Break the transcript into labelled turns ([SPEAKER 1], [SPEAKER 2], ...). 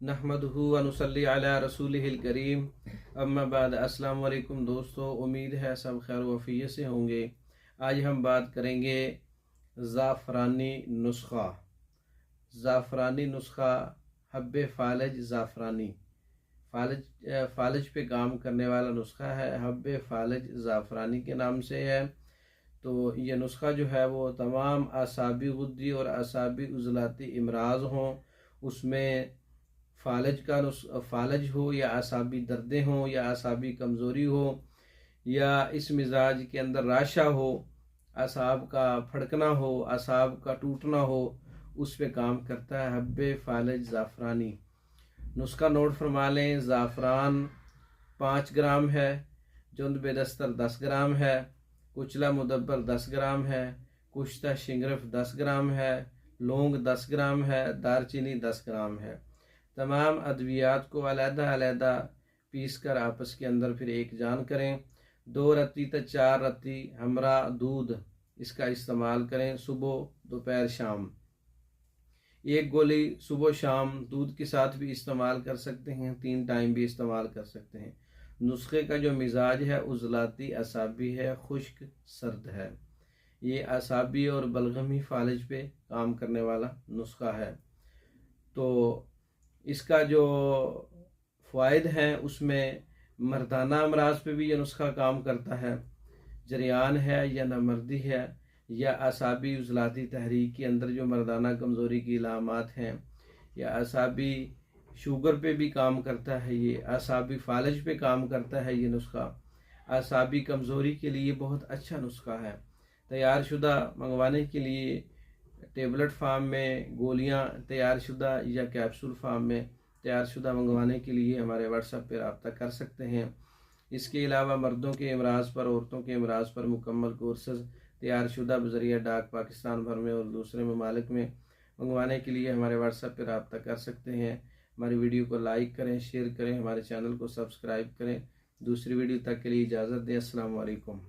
[SPEAKER 1] नहमदुहु व नुसल्ली अला रसूलिहिल करीम अम्मा बाद। अस्सलाम वालेकुम दोस्तों, उम्मीद है सब खैर वफ़ियत से होंगे। आज हम बात करेंगे ज़ाफ़रानी नुस्ख़ा। ज़ाफ़रानी नुस्ख़ा हब्बे फ़ालज ज़ाफ़रानी, फ़ालज पे काम करने वाला नुस्ख़ा है। हब्बे फ़ालज ज़ाफ़रानी के नाम से है। तो ये नुस्ख़ा जो है वो तमाम असाबी गुद्दी और असाबी उज़लाती इमराज़ हों, उसमें फ़ालज हो या असाबी दर्दें हों या असाबी कमज़ोरी हो या इस मिजाज के अंदर राशा हो, असाब का फड़कना हो, असाब का टूटना हो, उस पे काम करता है हब्बे फ़ालज ज़ाफ़रानी। नुस्ख़ा नोट फरमा लें। ज़ाफ़रान 5 ग्राम है, जुंद बेदस्तर 10 ग्राम है, कुचला मुदब्बर 10 ग्राम है, कुश्ता शिंगरफ 10 ग्राम है, लौंग 10 ग्राम है, दारचीनी 10 ग्राम है। तमाम अद्वियात को अलहदा पीस कर आपस के अंदर फिर एक जान करें। 2 रत्ती तक 4 रत्ती हमरा दूध इसका इस्तेमाल करें, सुबह दोपहर शाम। 1 गोली सुबह शाम दूध के साथ भी इस्तेमाल कर सकते हैं, 3 टाइम भी इस्तेमाल कर सकते हैं। नुस्खे का जो मिजाज है उज़लाती असाबी है, खुश्क सर्द है। ये असाबी और बलगमी फ़ालज पे काम करने वाला नुस्खा है। तो इसका जो फ़वाइद हैं उसमें मर्दाना अमराज पे भी ये नुस्खा काम करता है। जरियान है या नामर्दी है या असाबी उज़लाती तहरीक के अंदर जो मर्दाना कमज़ोरी की इलामात हैं, या असाबी शुगर पे भी काम करता है। ये असाबी फ़ालज पे काम करता है। ये नुस्खा असाबी कमज़ोरी के लिए बहुत अच्छा नुस्खा है। तैयार शुदा मंगवाने के लिए टेबलेट फार्म में गोलियां तैयार शुदा या कैप्सूल फार्म में तैयार शुदा मंगवाने के लिए हमारे व्हाट्सएप पर रब्ता कर सकते हैं। इसके अलावा मर्दों के अमराज पर, औरतों के अमराज पर मुकम्मल कोर्सेज तैयार शुदा बज़रिया डाक पाकिस्तान भर में और दूसरे ममालिक में मंगवाने के लिए हमारे व्हाट्सएप पर रब्ता कर सकते हैं। हमारी वीडियो को लाइक करें, शेयर करें, हमारे चैनल को सब्सक्राइब करें। दूसरी वीडियो तक के लिए इजाज़त दें। अस्सलाम वालेकुम।